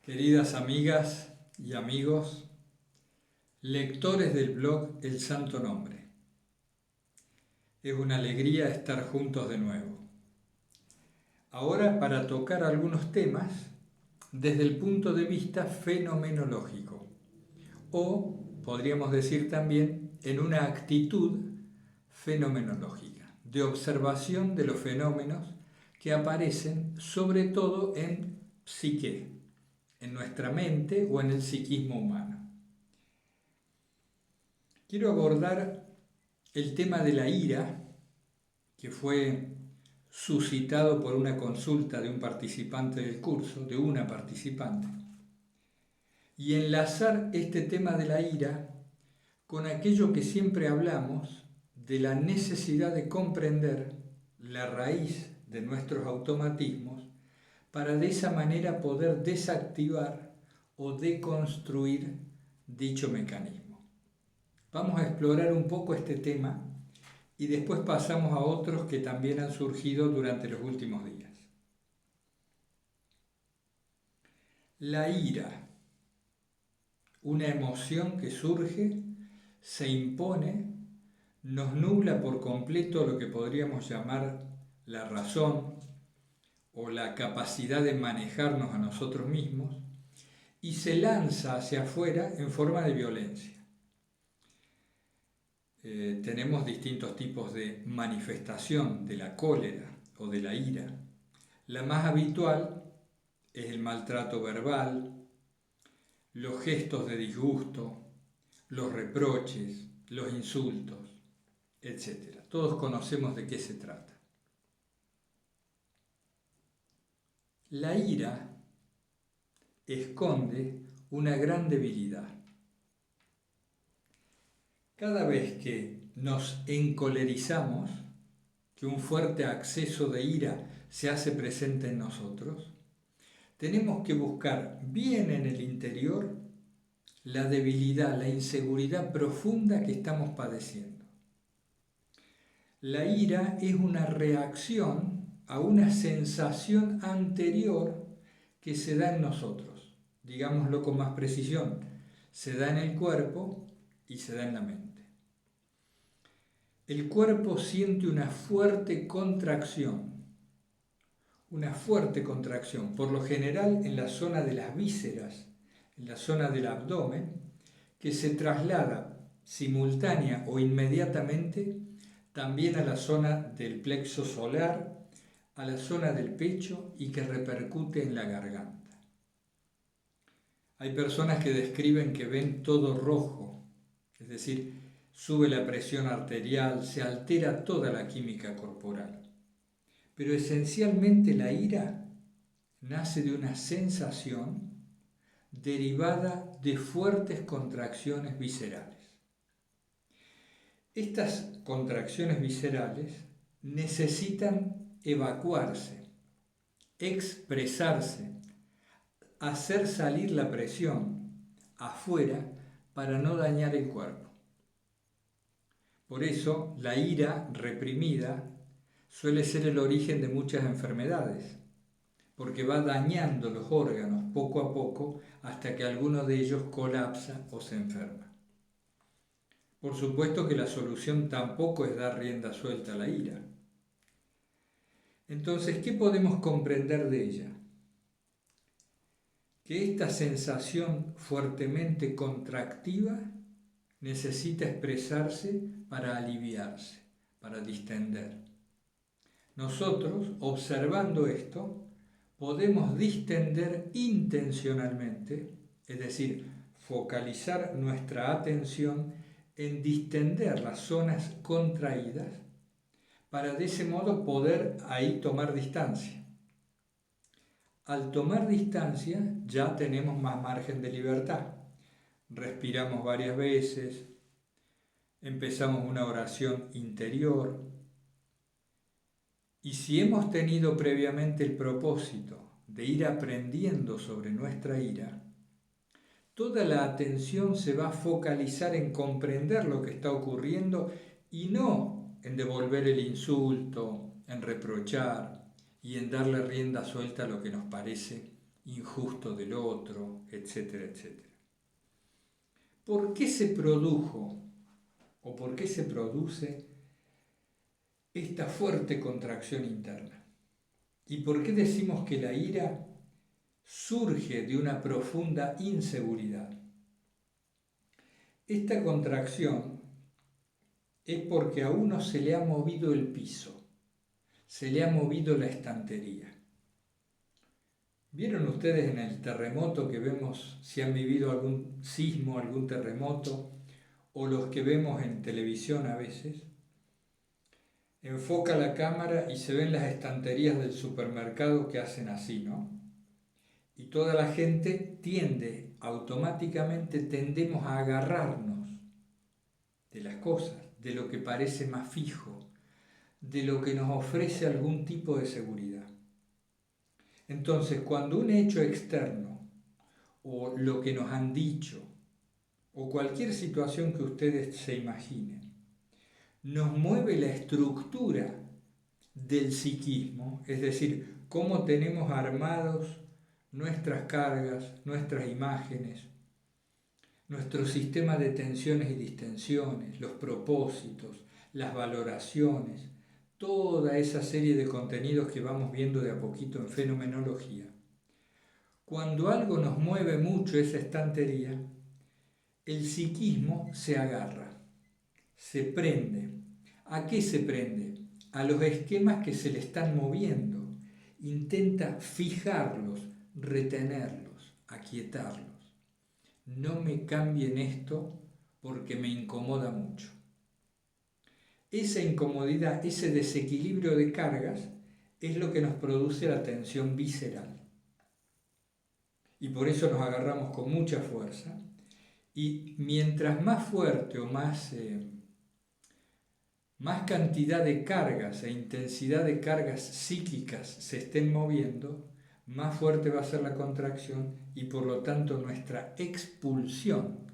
Queridas amigas y amigos, lectores del blog El Santo Nombre, es una alegría estar juntos de nuevo. Ahora para tocar algunos temas desde el punto de vista fenomenológico, o podríamos decir también en una actitud fenomenológica, de observación de los fenómenos que aparecen sobre todo en psique, en nuestra mente o en el psiquismo humano. Quiero abordar el tema de la ira, que fue suscitado por una consulta de un participante del curso, de una participante, y enlazar este tema de la ira con aquello que siempre hablamos de la necesidad de comprender la raíz de nuestros automatismos para de esa manera poder desactivar o deconstruir dicho mecanismo. Vamos a explorar un poco este tema y después pasamos a otros que también han surgido durante los últimos días. La ira, una emoción que surge, se impone, nos nubla por completo lo que podríamos llamar la razón o la capacidad de manejarnos a nosotros mismos y se lanza hacia afuera en forma de violencia. Tenemos distintos tipos de manifestación de la cólera o de la ira. La más habitual es el maltrato verbal, los gestos de disgusto, los reproches, los insultos, etc. Todos conocemos de qué se trata. La ira esconde una gran debilidad. Cada vez que nos encolerizamos, que un fuerte acceso de ira se hace presente en nosotros, tenemos que buscar bien en el interior la debilidad, la inseguridad profunda que estamos padeciendo. La ira es una reacción a una sensación anterior que se da en nosotros. Digámoslo con más precisión, se da en el cuerpo y se da en la mente. El cuerpo siente una fuerte contracción, por lo general en la zona de las vísceras, en la zona del abdomen, que se traslada simultánea o inmediatamente también a la zona del plexo solar, a la zona del pecho y que repercute en la garganta. Hay personas que describen que ven todo rojo, es decir, sube la presión arterial, se altera toda la química corporal. Pero esencialmente la ira nace de una sensación derivada de fuertes contracciones viscerales. Estas contracciones viscerales necesitan evacuarse, expresarse, hacer salir la presión afuera para no dañar el cuerpo. Por eso, la ira reprimida suele ser el origen de muchas enfermedades, porque va dañando los órganos poco a poco hasta que alguno de ellos colapsa o se enferma. Por supuesto que la solución tampoco es dar rienda suelta a la ira. Entonces, ¿qué podemos comprender de ella? Que esta sensación fuertemente contractiva necesita expresarse para aliviarse, para distender. Nosotros, observando esto, podemos distender intencionalmente, es decir, focalizar nuestra atención en distender las zonas contraídas para de ese modo poder ahí tomar distancia. Al tomar distancia ya tenemos más margen de libertad. Respiramos varias veces, empezamos una oración interior y si hemos tenido previamente el propósito de ir aprendiendo sobre nuestra ira, toda la atención se va a focalizar en comprender lo que está ocurriendo y no en devolver el insulto, en reprochar y en darle rienda suelta a lo que nos parece injusto del otro, etcétera, etcétera. ¿Por qué se produjo o por qué se produce esta fuerte contracción interna? ¿Y por qué decimos que la ira surge de una profunda inseguridad? Esta contracción es porque a uno se le ha movido el piso, se le ha movido la estantería. ¿Vieron ustedes en el terremoto que vemos, si han vivido algún sismo, algún terremoto, o los que vemos en televisión a veces? Enfoca la cámara y se ven las estanterías del supermercado que hacen así, ¿no? Y toda la gente automáticamente tendemos a agarrarnos de las cosas, de lo que parece más fijo, de lo que nos ofrece algún tipo de seguridad. Entonces, cuando un hecho externo, o lo que nos han dicho, o cualquier situación que ustedes se imaginen, nos mueve la estructura del psiquismo, es decir, cómo tenemos armados nuestras cargas, nuestras imágenes, nuestro sistema de tensiones y distensiones, los propósitos, las valoraciones, toda esa serie de contenidos que vamos viendo de a poquito en fenomenología. Cuando algo nos mueve mucho esa estantería, el psiquismo se agarra, se prende. ¿A qué se prende? A los esquemas que se le están moviendo. Intenta fijarlos, retenerlos, aquietarlos. No me cambien esto porque me incomoda mucho. Esa incomodidad, ese desequilibrio de cargas es lo que nos produce la tensión visceral. Y por eso nos agarramos con mucha fuerza. Y mientras más fuerte o más cantidad de cargas e intensidad de cargas psíquicas se estén moviendo, más fuerte va a ser la contracción y por lo tanto nuestra expulsión,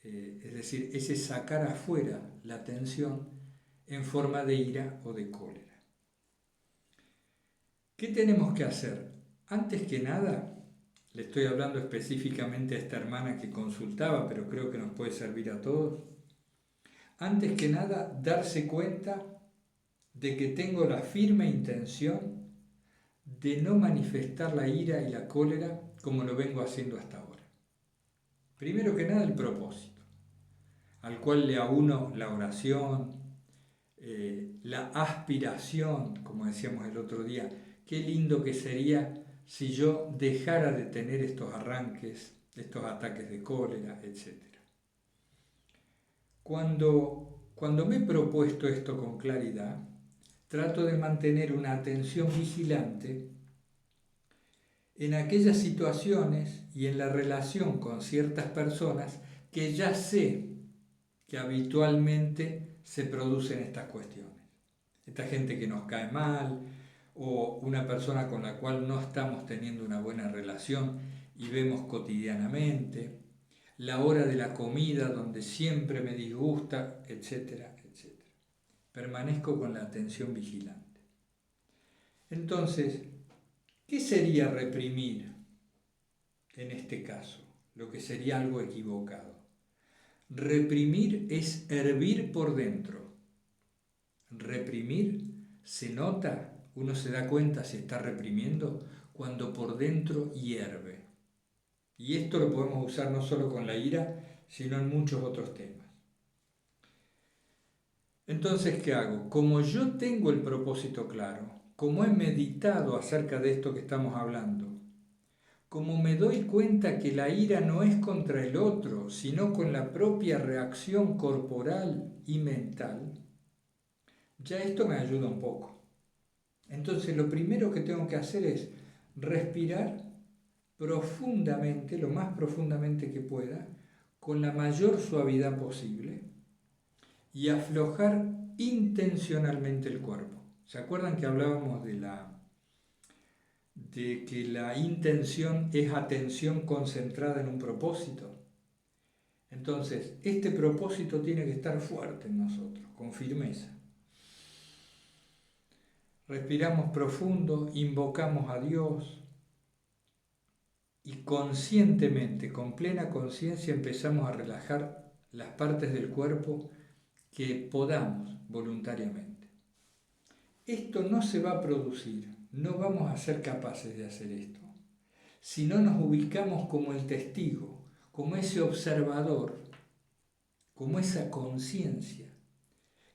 es decir, ese sacar afuera la tensión en forma de ira o de cólera. ¿Qué tenemos que hacer? Antes que nada, le estoy hablando específicamente a esta hermana que consultaba, pero creo que nos puede servir a todos. Antes que nada, darse cuenta de que tengo la firme intención de no manifestar la ira y la cólera como lo vengo haciendo hasta ahora. Primero que nada, el propósito, al cual le auno la oración, la aspiración, como decíamos el otro día. Qué lindo que sería si yo dejara de tener estos arranques, estos ataques de cólera, etc. Cuando me he propuesto esto con claridad, trato de mantener una atención vigilante en aquellas situaciones y en la relación con ciertas personas que ya sé que habitualmente se producen estas cuestiones. Esta gente que nos cae mal o una persona con la cual no estamos teniendo una buena relación y vemos cotidianamente, la hora de la comida donde siempre me disgusta, etcétera, etcétera. Permanezco con la atención vigilante. Entonces, ¿qué sería reprimir en este caso? Lo que sería algo equivocado. Reprimir es hervir por dentro. Reprimir se nota, uno se da cuenta si está reprimiendo cuando por dentro hierve. Y esto lo podemos usar no solo con la ira, sino en muchos otros temas. Entonces, ¿qué hago? Como yo tengo el propósito claro, como he meditado acerca de esto que estamos hablando, como me doy cuenta que la ira no es contra el otro, sino con la propia reacción corporal y mental, ya esto me ayuda un poco. Entonces, lo primero que tengo que hacer es respirar profundamente, lo más profundamente que pueda, con la mayor suavidad posible y aflojar intencionalmente el cuerpo. ¿Se acuerdan que hablábamos de que la intención es atención concentrada en un propósito? Entonces, este propósito tiene que estar fuerte en nosotros, con firmeza. Respiramos profundo, invocamos a Dios, y conscientemente, con plena conciencia, empezamos a relajar las partes del cuerpo que podamos voluntariamente. Esto no se va a producir, no vamos a ser capaces de hacer esto, si no nos ubicamos como el testigo, como ese observador, como esa conciencia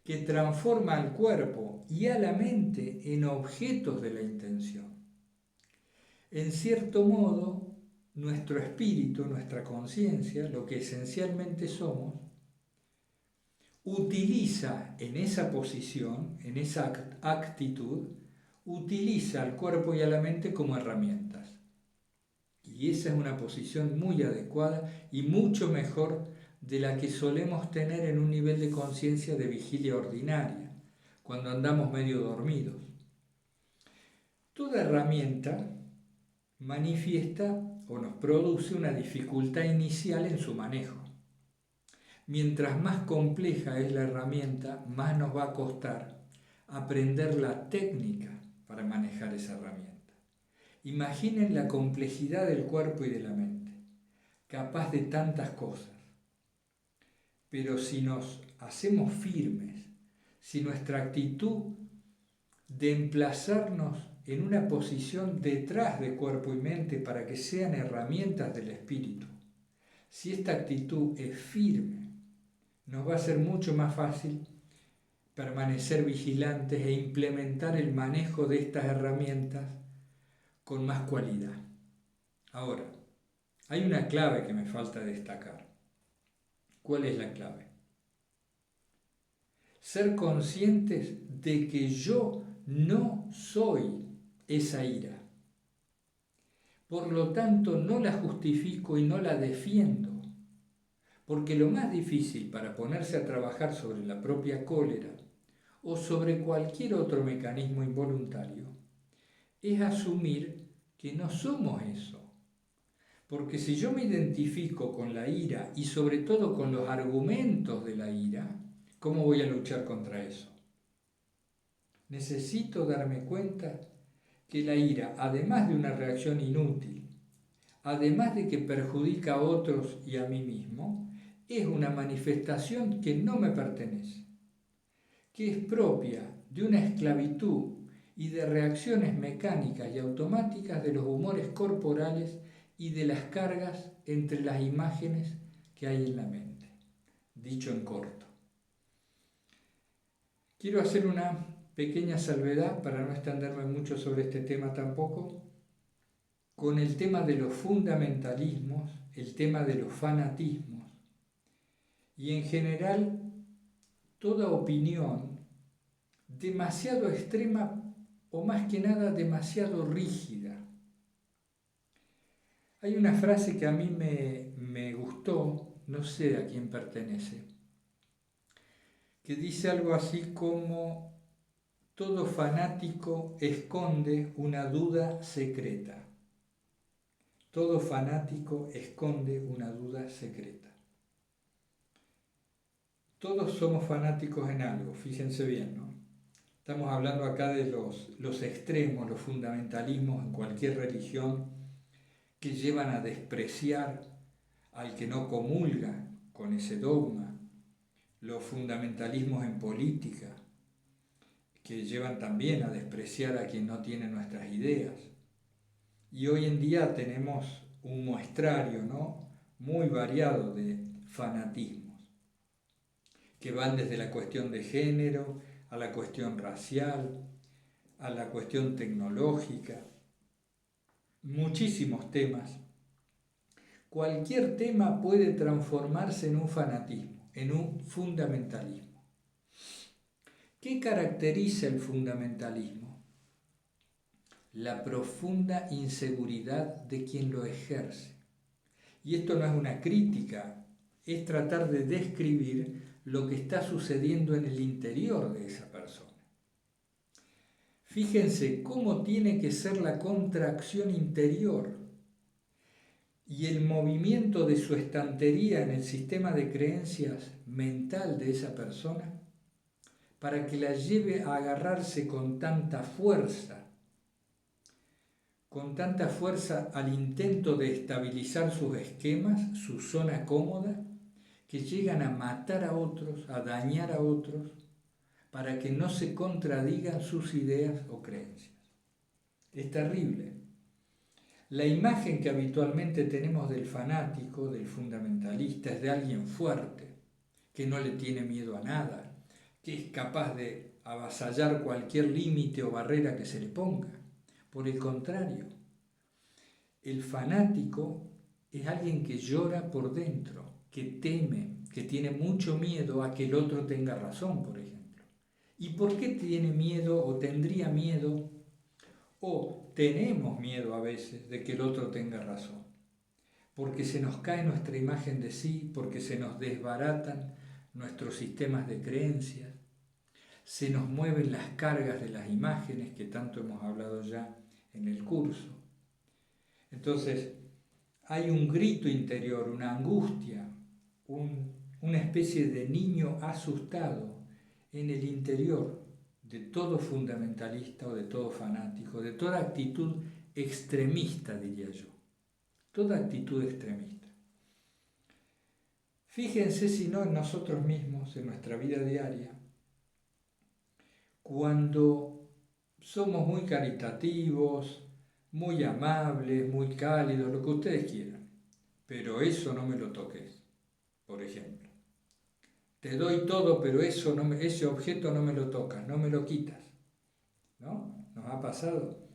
que transforma al cuerpo y a la mente en objetos de la intención. En cierto modo, nuestro espíritu, nuestra conciencia, lo que esencialmente somos, utiliza en esa posición, en esa actitud, utiliza al cuerpo y a la mente como herramientas. Y esa es una posición muy adecuada y mucho mejor de la que solemos tener en un nivel de conciencia de vigilia ordinaria, cuando andamos medio dormidos. Toda herramienta manifiesta o nos produce una dificultad inicial en su manejo. Mientras más compleja es la herramienta, más nos va a costar aprender la técnica para manejar esa herramienta. Imaginen la complejidad del cuerpo y de la mente, capaz de tantas cosas. Pero si nos hacemos firmes, si nuestra actitud de emplazarnos en una posición detrás de cuerpo y mente para que sean herramientas del espíritu, si esta actitud es firme, nos va a ser mucho más fácil permanecer vigilantes e implementar el manejo de estas herramientas con más cualidad. Ahora, hay una clave que me falta destacar. ¿Cuál es la clave? Ser conscientes de que yo no soy esa ira. Por lo tanto, no la justifico y no la defiendo, porque lo más difícil para ponerse a trabajar sobre la propia cólera o sobre cualquier otro mecanismo involuntario es asumir que no somos eso. Porque si yo me identifico con la ira y sobre todo con los argumentos de la ira, ¿cómo voy a luchar contra eso? Necesito darme cuenta que la ira, además de una reacción inútil, además de que perjudica a otros y a mí mismo, es una manifestación que no me pertenece, que es propia de una esclavitud y de reacciones mecánicas y automáticas de los humores corporales y de las cargas entre las imágenes que hay en la mente. Dicho en corto. Quiero hacer una pequeña salvedad para no extenderme mucho sobre este tema tampoco, con el tema de los fundamentalismos, el tema de los fanatismos y en general toda opinión demasiado extrema o más que nada demasiado rígida. Hay una frase que a mí me gustó, no sé a quién pertenece, que dice algo así como: todo fanático esconde una duda secreta. Todo fanático esconde una duda secreta. Todos somos fanáticos en algo, fíjense bien, ¿no? Estamos hablando acá de los extremos, los fundamentalismos en cualquier religión que llevan a despreciar al que no comulga con ese dogma, los fundamentalismos en política, que llevan también a despreciar a quien no tiene nuestras ideas. Y hoy en día tenemos un muestrario, ¿no?, muy variado de fanatismos, que van desde la cuestión de género, a la cuestión racial, a la cuestión tecnológica, muchísimos temas. Cualquier tema puede transformarse en un fanatismo, en un fundamentalismo. ¿Qué caracteriza el fundamentalismo? La profunda inseguridad de quien lo ejerce. Y esto no es una crítica, es tratar de describir lo que está sucediendo en el interior de esa persona. Fíjense cómo tiene que ser la contracción interior y el movimiento de su estantería en el sistema de creencias mental de esa persona para que la lleve a agarrarse con tanta fuerza con tanta fuerza al intento de estabilizar sus esquemas, su zona cómoda, que llegan a matar a otros, a dañar a otros, para que no se contradigan sus ideas o creencias. Es terrible. La imagen que habitualmente tenemos del fanático, del fundamentalista, es de alguien fuerte, que no le tiene miedo a nada, que es capaz de avasallar cualquier límite o barrera que se le ponga. Por el contrario, el fanático es alguien que llora por dentro, que teme, que tiene mucho miedo a que el otro tenga razón, por ejemplo. ¿Y por qué tiene miedo o tendría miedo o tenemos miedo a veces de que el otro tenga razón? Porque se nos cae nuestra imagen de sí, porque se nos desbaratan nuestros sistemas de creencias, se nos mueven las cargas de las imágenes que tanto hemos hablado ya en el curso. Entonces, hay un grito interior, una angustia, una especie de niño asustado en el interior de todo fundamentalista o de todo fanático, de toda actitud extremista, diría yo. Toda actitud extremista. Fíjense si no en nosotros mismos, en nuestra vida diaria, cuando somos muy caritativos, muy amables, muy cálidos, lo que ustedes quieran, pero eso no me lo toques, por ejemplo. Te doy todo, pero eso no ese objeto no me lo tocas, no me lo quitas. ¿No? ¿Nos ha pasado?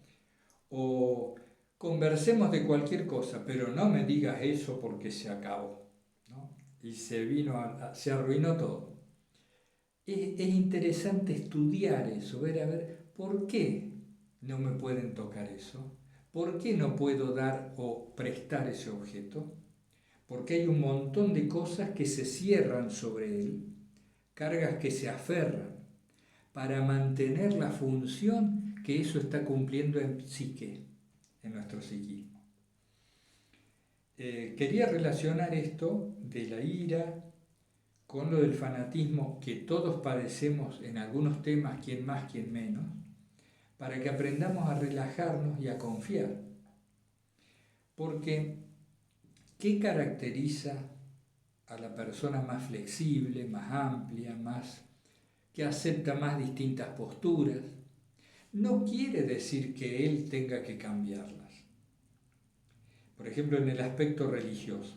O conversemos de cualquier cosa, pero no me digas eso porque se acabó, ¿no? Y se arruinó todo. Es interesante estudiar eso, ver a ver por qué no me pueden tocar eso, por qué no puedo dar o prestar ese objeto, porque hay un montón de cosas que se cierran sobre él, cargas que se aferran para mantener la función que eso está cumpliendo en psique, en nuestro psiquismo. Quería relacionar esto de la ira con lo del fanatismo que todos padecemos en algunos temas, quien más, quien menos, para que aprendamos a relajarnos y a confiar. Porque, ¿qué caracteriza a la persona más flexible, más amplia, que acepta más distintas posturas? No quiere decir que él tenga que cambiarlas. Por ejemplo, en el aspecto religioso.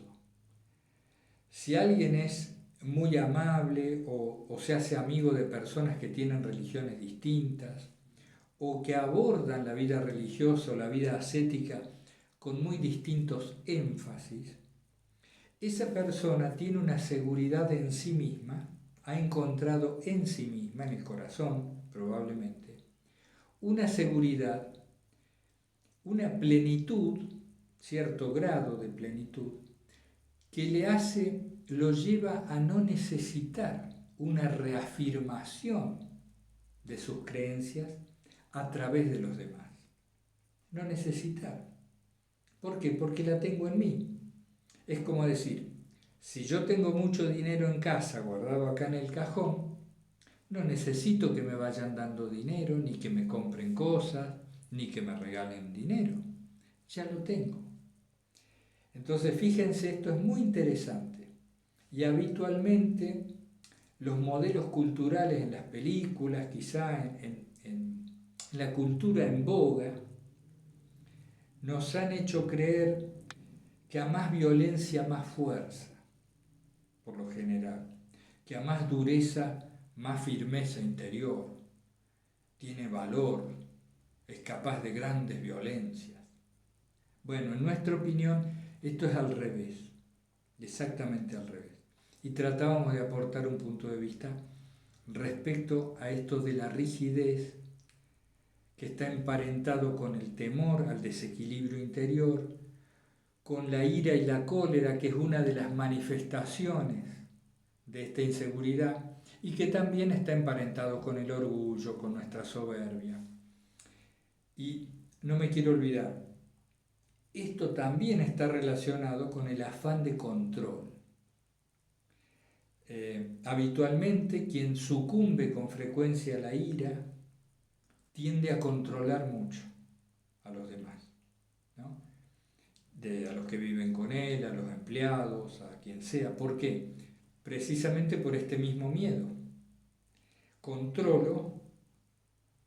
Si alguien es muy amable o se hace amigo de personas que tienen religiones distintas o que abordan la vida religiosa o la vida ascética con muy distintos énfasis, esa persona tiene una seguridad en sí misma, ha encontrado en sí misma, en el corazón probablemente, una seguridad, una plenitud, cierto grado de plenitud, que lo lleva a no necesitar una reafirmación de sus creencias a través de los demás. No necesitar. ¿Por qué? Porque la tengo en mí. Es como decir, si yo tengo mucho dinero en casa guardado acá en el cajón, no necesito que me vayan dando dinero, ni que me compren cosas, ni que me regalen dinero. Ya lo tengo. Entonces, fíjense, esto es muy interesante. Y habitualmente los modelos culturales en las películas, quizá en la cultura en boga, nos han hecho creer que a más violencia, más fuerza, por lo general, que a más dureza, más firmeza interior, tiene valor, es capaz de grandes violencias. Bueno, en nuestra opinión, esto es al revés, exactamente al revés. Y tratábamos de aportar un punto de vista respecto a esto de la rigidez que está emparentado con el temor al desequilibrio interior, con la ira y la cólera, que es una de las manifestaciones de esta inseguridad, y que también está emparentado con el orgullo, con nuestra soberbia. Y no me quiero olvidar, esto también está relacionado con el afán de control. Habitualmente quien sucumbe con frecuencia a la ira tiende a controlar mucho a los demás. a los que viven con él, a los empleados, a quien sea. ¿Por qué? Precisamente por este mismo miedo. Controlo,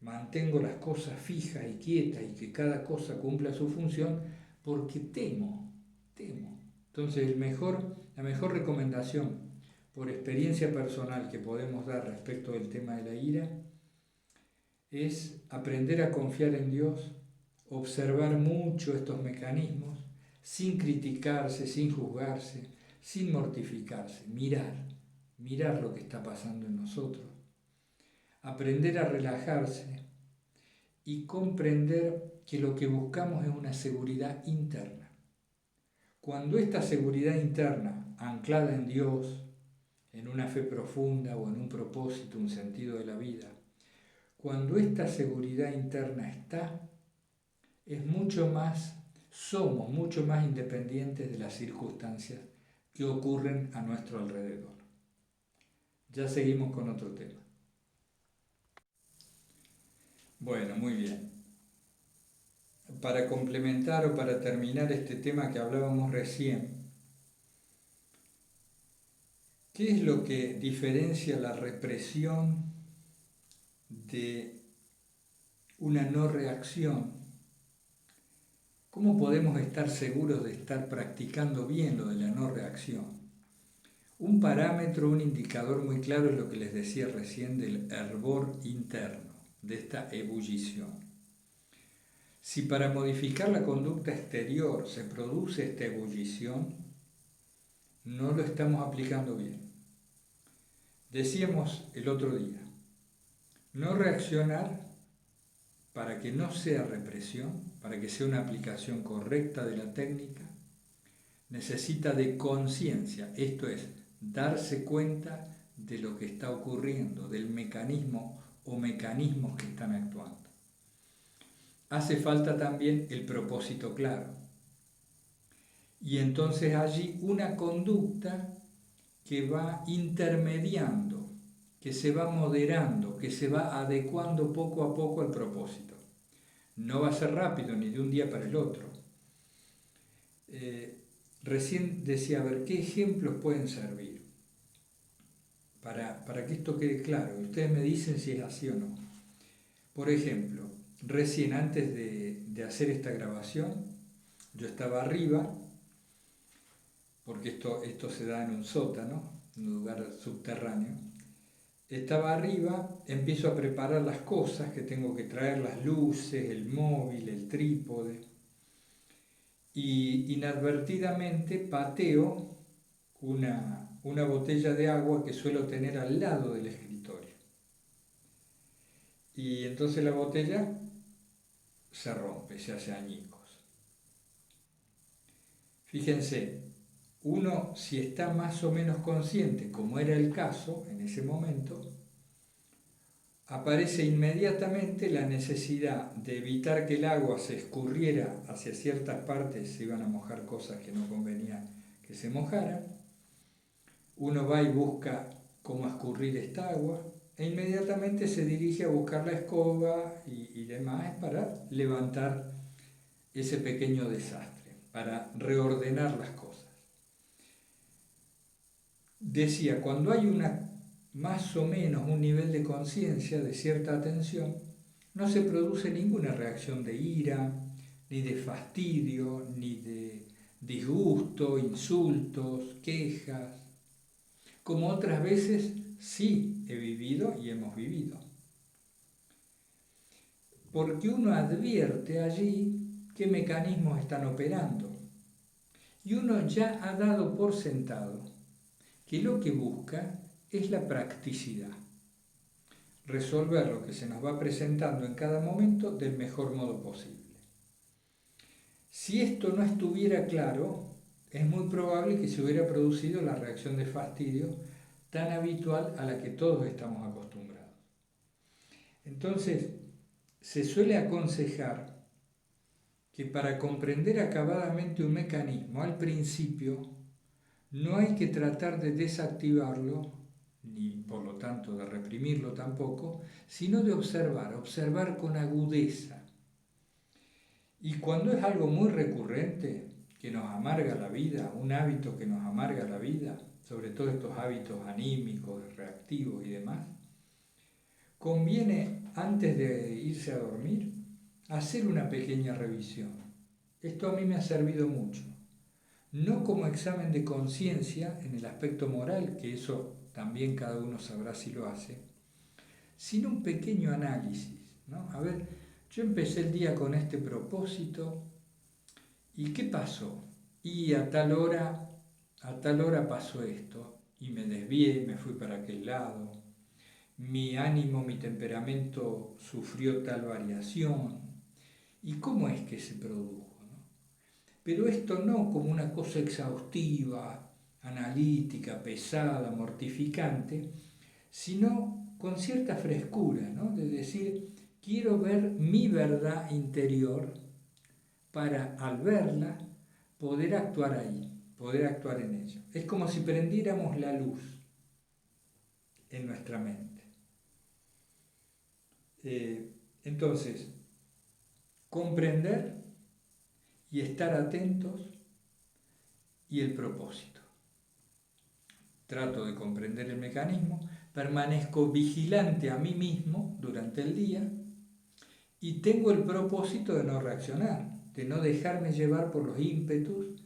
mantengo las cosas fijas y quietas y que cada cosa cumpla su función porque temo. Entonces la mejor recomendación por experiencia personal que podemos dar respecto del tema de la ira es aprender a confiar en Dios, observar mucho estos mecanismos, sin criticarse, sin juzgarse, sin mortificarse, mirar lo que está pasando en nosotros, aprender a relajarse y comprender que lo que buscamos es una seguridad interna. Cuando esta seguridad interna, anclada en Dios, en una fe profunda o en un propósito, un sentido de la vida, cuando esta seguridad interna está, somos mucho más independientes de las circunstancias que ocurren a nuestro alrededor. Ya seguimos con otro tema. Bueno, muy bien. Para complementar o para terminar este tema que hablábamos recién, ¿qué es lo que diferencia la represión de una no reacción? ¿Cómo podemos estar seguros de estar practicando bien lo de la no reacción? Un parámetro, un indicador muy claro es lo que les decía recién del hervor interno, de esta ebullición. Si para modificar la conducta exterior se produce esta ebullición, no lo estamos aplicando bien. Decíamos el otro día, no reaccionar para que no sea represión, para que sea una aplicación correcta de la técnica, necesita de conciencia, esto es, darse cuenta de lo que está ocurriendo, del mecanismo o mecanismos que están actuando. Hace falta también el propósito claro. Y entonces allí una conducta que va intermediando, que se va moderando, que se va adecuando poco a poco al propósito. No va a ser rápido ni de un día para el otro. Recién decía, a ver, ¿qué ejemplos pueden servir? Para que esto quede claro. Ustedes me dicen si es así o no. Por ejemplo, recién antes de hacer esta grabación, yo estaba arriba, porque esto se da en un sótano, un lugar subterráneo. Estaba arriba, empiezo a preparar las cosas que tengo que traer, las luces, el móvil, el trípode, y inadvertidamente pateo una botella de agua que suelo tener al lado del escritorio. Y entonces la botella se rompe, se hace añicos. Fíjense, uno si está más o menos consciente, como era el caso en ese momento, aparece inmediatamente la necesidad de evitar que el agua se escurriera hacia ciertas partes, se iban a mojar cosas que no convenían que se mojaran. Uno va y busca cómo escurrir esta agua e inmediatamente se dirige a buscar la escoba y demás para levantar ese pequeño desastre, para reordenar las cosas. Decía, cuando hay más o menos un nivel de conciencia, de cierta atención, no se produce ninguna reacción de ira, ni de fastidio, ni de disgusto, insultos, quejas, como otras veces sí he vivido y hemos vivido. Porque uno advierte allí qué mecanismos están operando. Y uno ya ha dado por sentado que lo que busca es la practicidad. Resolver lo que se nos va presentando en cada momento del mejor modo posible. Si esto no estuviera claro, es muy probable que se hubiera producido la reacción de fastidio tan habitual a la que todos estamos acostumbrados. Entonces, se suele aconsejar que para comprender acabadamente un mecanismo al principio no hay que tratar de desactivarlo, ni por lo tanto de reprimirlo tampoco, sino de observar con agudeza. Y cuando es algo muy recurrente, que nos amarga la vida, un hábito que nos amarga la vida, sobre todo estos hábitos anímicos, reactivos y demás, conviene antes de irse a dormir hacer una pequeña revisión. Esto a mí me ha servido mucho, no como examen de conciencia en el aspecto moral, que eso también cada uno sabrá si lo hace, sino un pequeño análisis, ¿no? A ver, yo empecé el día con este propósito, ¿y qué pasó? Y a tal hora pasó esto, y me desvié, me fui para aquel lado, mi ánimo, mi temperamento sufrió tal variación, ¿y cómo es que se produjo? Pero esto no como una cosa exhaustiva, analítica, pesada, mortificante, sino con cierta frescura, ¿no? De decir, quiero ver mi verdad interior para, al verla, poder actuar ahí, poder actuar en ello. Es como si prendiéramos la luz en nuestra mente. Entonces, comprender y estar atentos y el propósito. Trato de comprender el mecanismo, permanezco vigilante a mí mismo durante el día y tengo el propósito de no reaccionar, de no dejarme llevar por los ímpetus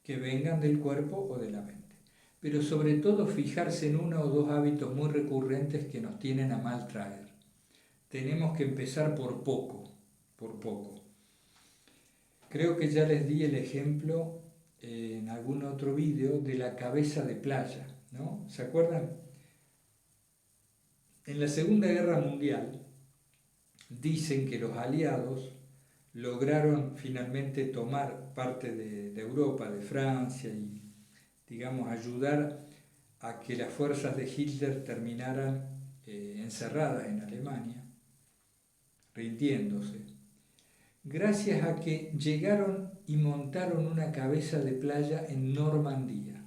que vengan del cuerpo o de la mente. Pero sobre todo fijarse en uno o dos hábitos muy recurrentes que nos tienen a mal traer. Tenemos que empezar por poco, por poco. Creo que ya les di el ejemplo en algún otro vídeo de la cabeza de playa, ¿no? ¿Se acuerdan? En la Segunda Guerra Mundial dicen que los aliados lograron finalmente tomar parte de Europa, de Francia y, digamos, ayudar a que las fuerzas de Hitler terminaran encerradas en Alemania, rindiéndose, gracias a que llegaron y montaron una cabeza de playa en Normandía.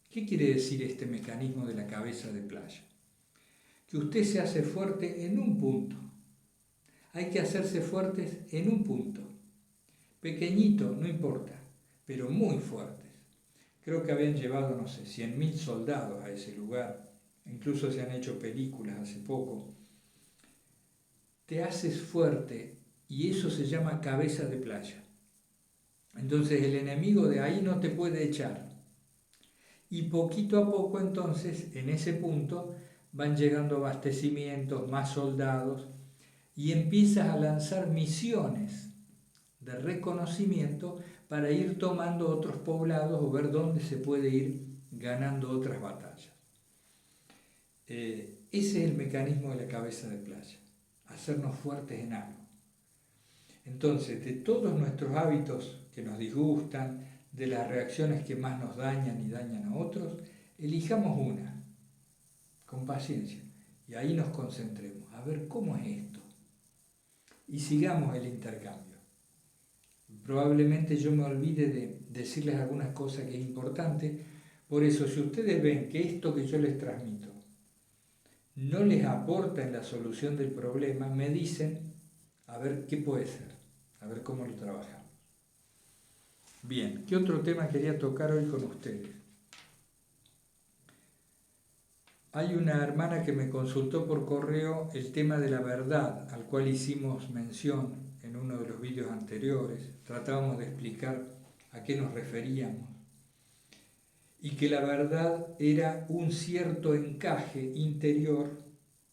¿Qué quiere decir este mecanismo de la cabeza de playa? Que usted se hace fuerte en un punto. Hay que hacerse fuertes en un punto. Pequeñito, no importa, pero muy fuertes. Creo que habían llevado, no sé, 100.000 soldados a ese lugar. Incluso se han hecho películas hace poco. Te haces fuerte y eso se llama cabeza de playa. Entonces el enemigo de ahí no te puede echar. Y poquito a poco entonces en ese punto van llegando abastecimientos, más soldados y empiezas a lanzar misiones de reconocimiento para ir tomando otros poblados o ver dónde se puede ir ganando otras batallas. Ese es el mecanismo de la cabeza de playa, hacernos fuertes en algo. Entonces, de todos nuestros hábitos que nos disgustan, de las reacciones que más nos dañan y dañan a otros, elijamos una, con paciencia, y ahí nos concentremos, a ver cómo es esto, y sigamos el intercambio. Probablemente yo me olvide de decirles algunas cosas que es importante, por eso si ustedes ven que esto que yo les transmito no les aporta en la solución del problema, me dicen, a ver qué puede ser, a ver cómo lo trabajamos. Bien, ¿qué otro tema quería tocar hoy con ustedes? Hay una hermana que me consultó por correo el tema de la verdad, al cual hicimos mención en uno de los vídeos anteriores. Tratábamos de explicar a qué nos referíamos. Y que la verdad era un cierto encaje interior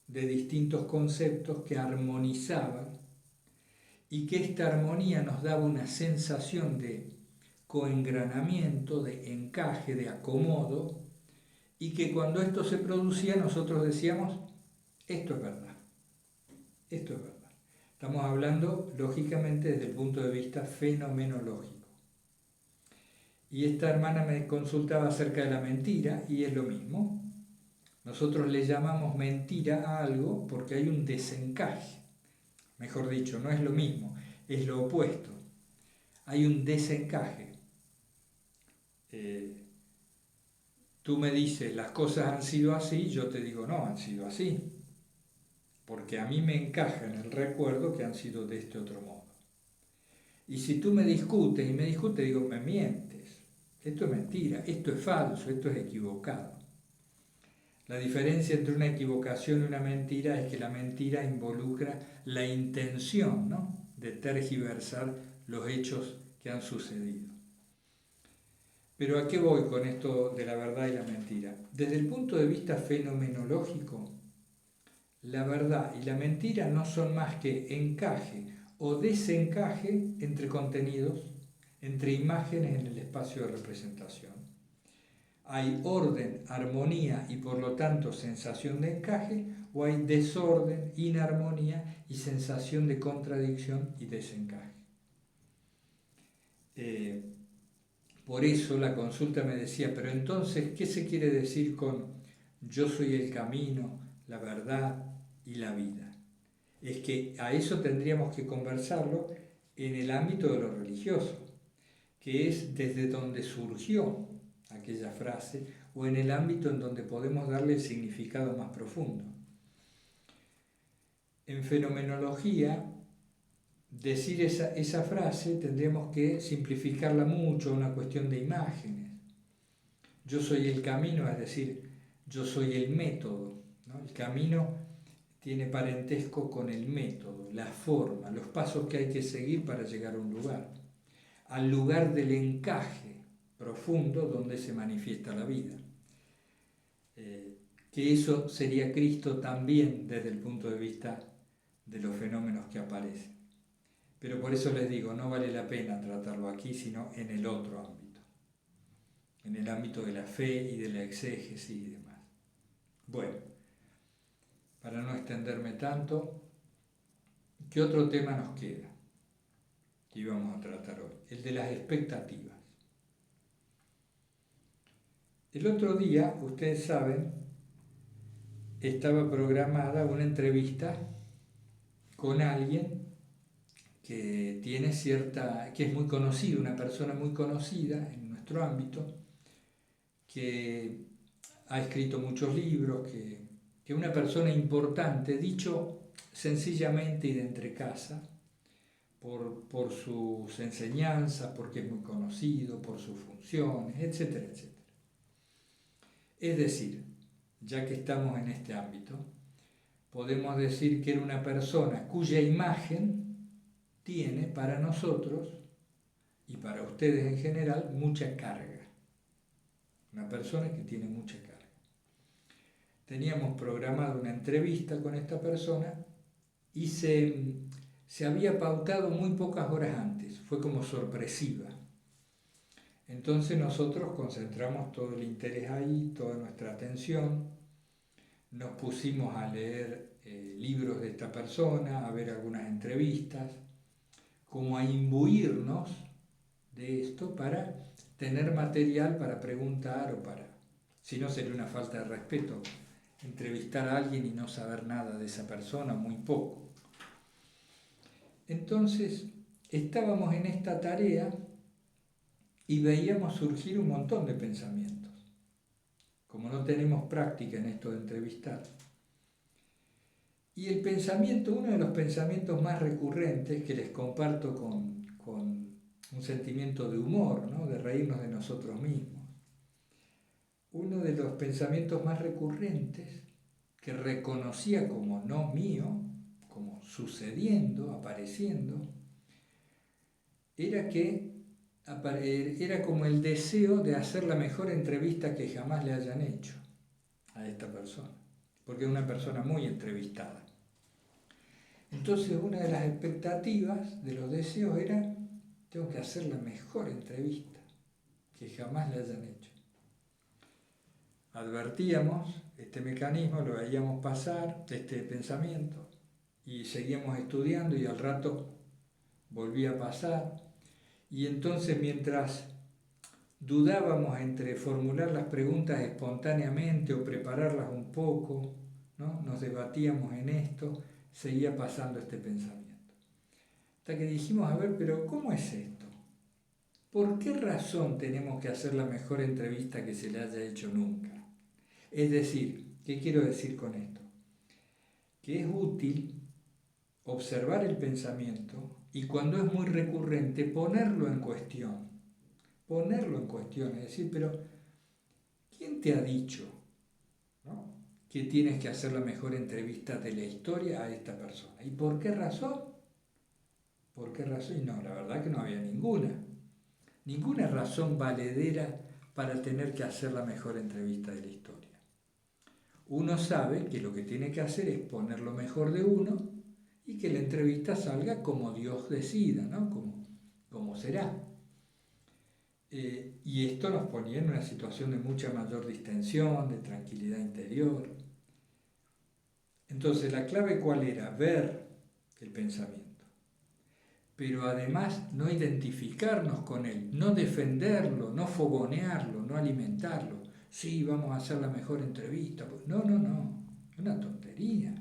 de distintos conceptos que armonizaban y que esta armonía nos daba una sensación de coengranamiento, de encaje, de acomodo, y que cuando esto se producía nosotros decíamos, esto es verdad, esto es verdad. Estamos hablando lógicamente desde el punto de vista fenomenológico. Y esta hermana me consultaba acerca de la mentira y es lo mismo. Nosotros le llamamos mentira a algo porque hay un desencaje. Mejor dicho, no es lo mismo, es lo opuesto. Hay un desencaje. Tú me dices, las cosas han sido así, yo te digo, no, han sido así. Porque a mí me encaja en el recuerdo que han sido de este otro modo. Y si tú me discutes y me discutes, digo, me mientes. Esto es mentira, esto es falso, esto es equivocado. La diferencia entre una equivocación y una mentira es que la mentira involucra la intención, ¿no?, de tergiversar los hechos que han sucedido. Pero ¿a qué voy con esto de la verdad y la mentira? Desde el punto de vista fenomenológico, la verdad y la mentira no son más que encaje o desencaje entre contenidos, entre imágenes en el espacio de representación. Hay orden, armonía y por lo tanto sensación de encaje, o hay desorden, inarmonía y sensación de contradicción y desencaje. Por eso la consulta me decía, pero entonces, ¿qué se quiere decir con yo soy el camino, la verdad y la vida? Es que a eso tendríamos que conversarlo en el ámbito de lo religioso, que es desde donde surgió aquella frase, o en el ámbito en donde podemos darle el significado más profundo. En fenomenología, decir esa frase tendríamos que simplificarla mucho, una cuestión de imágenes. Yo soy el camino, es decir, yo soy el método, ¿no? El camino tiene parentesco con el método, la forma, los pasos que hay que seguir para llegar a un lugar, al lugar del encaje profundo donde se manifiesta la vida. Que eso sería Cristo también desde el punto de vista de los fenómenos que aparecen. Pero por eso les digo, no vale la pena tratarlo aquí, sino en el otro ámbito, en el ámbito de la fe y de la exégesis y demás. Bueno, para no extenderme tanto, ¿qué otro tema nos queda que íbamos a tratar hoy? El de las expectativas. El otro día, ustedes saben, estaba programada una entrevista con alguien que tiene que es muy conocido, una persona muy conocida en nuestro ámbito, que ha escrito muchos libros, que una persona importante, dicho sencillamente y de entrecasa, por sus enseñanzas, porque es muy conocido, por sus funciones, etcétera, etcétera. Es decir, ya que estamos en este ámbito, podemos decir que era una persona cuya imagen tiene para nosotros y para ustedes en general mucha carga. Una persona que tiene mucha carga. Teníamos programado una entrevista con esta persona y se había pautado muy pocas horas antes, fue como sorpresiva. Entonces nosotros concentramos todo el interés ahí, toda nuestra atención, nos pusimos a leer libros de esta persona, a ver algunas entrevistas, como a imbuirnos de esto para tener material para preguntar o para, si no sería una falta de respeto, entrevistar a alguien y no saber nada de esa persona, muy poco. Entonces, estábamos en esta tarea y veíamos surgir un montón de pensamientos. Como no tenemos práctica en esto de entrevistar. Y el pensamiento, uno de los pensamientos más recurrentes que les comparto con un sentimiento de humor, ¿no?, de reírnos de nosotros mismos. Uno de los pensamientos más recurrentes que reconocía como no mío, como sucediendo, apareciendo, era como el deseo de hacer la mejor entrevista que jamás le hayan hecho a esta persona, porque es una persona muy entrevistada. Entonces una de las expectativas, de los deseos era, tengo que hacer la mejor entrevista que jamás le hayan hecho. Advertíamos este mecanismo, lo veíamos pasar, este pensamiento, y seguíamos estudiando y al rato volvía a pasar. Y entonces mientras dudábamos entre formular las preguntas espontáneamente o prepararlas un poco, ¿no?, nos debatíamos en esto, seguía pasando este pensamiento. Hasta que dijimos, a ver, pero ¿cómo es esto? ¿Por qué razón tenemos que hacer la mejor entrevista que se le haya hecho nunca? Es decir, ¿qué quiero decir con esto? Que es útil observar el pensamiento y cuando es muy recurrente ponerlo en cuestión. Ponerlo en cuestión, es decir, pero ¿quién te ha dicho, ¿no?, que tienes que hacer la mejor entrevista de la historia a esta persona? ¿Y por qué razón? ¿Por qué razón? Y no, la verdad que no había ninguna razón valedera para tener que hacer la mejor entrevista de la historia. Uno sabe que lo que tiene que hacer es poner lo mejor de uno y que la entrevista salga como Dios decida, ¿no? Como será. Y esto nos ponía en una situación de mucha mayor distensión, de tranquilidad interior. Entonces, ¿la clave cuál era? Ver el pensamiento. Pero además no identificarnos con él, no defenderlo, no fogonearlo, no alimentarlo. Sí, vamos a hacer la mejor entrevista. No, una tontería.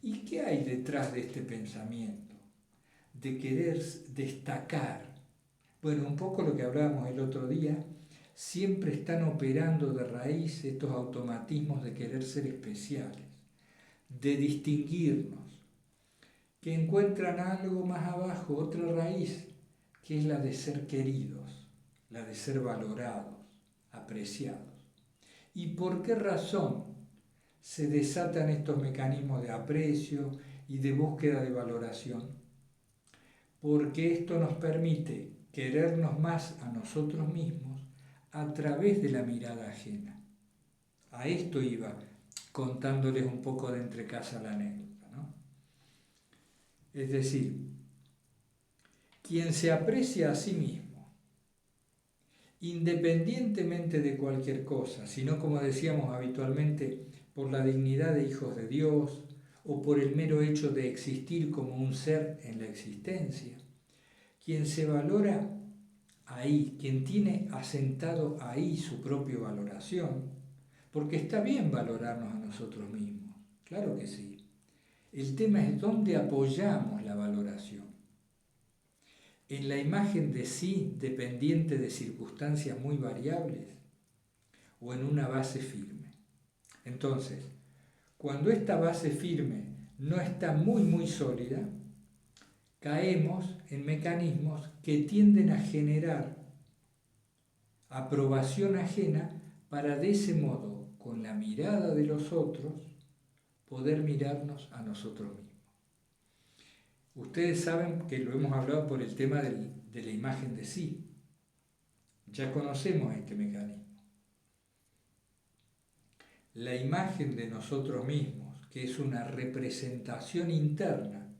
¿Y qué hay detrás de este pensamiento? De querer destacar. Bueno, un poco lo que hablábamos el otro día, siempre están operando de raíz estos automatismos de querer ser especiales, de distinguirnos, que encuentran algo más abajo, otra raíz, que es la de ser queridos, la de ser valorados, apreciados. ¿Y por qué razón se desatan estos mecanismos de aprecio y de búsqueda de valoración? Porque esto nos permite querernos más a nosotros mismos a través de la mirada ajena. A esto iba contándoles un poco de entre casa la anécdota, ¿no? Es decir, quien se aprecia a sí mismo, independientemente de cualquier cosa, sino como decíamos habitualmente, por la dignidad de hijos de Dios o por el mero hecho de existir como un ser en la existencia, quien se valora ahí, quien tiene asentado ahí su propia valoración, porque está bien valorarnos a nosotros mismos, claro que sí. El tema es dónde apoyamos la valoración. En la imagen de sí dependiente de circunstancias muy variables o en una base firme. Entonces, cuando esta base firme no está muy sólida, caemos en mecanismos que tienden a generar aprobación ajena para de ese modo, con la mirada de los otros, poder mirarnos a nosotros mismos. Ustedes saben que lo hemos hablado por el tema de la imagen de sí. Ya conocemos este mecanismo. La imagen de nosotros mismos, que es una representación interna,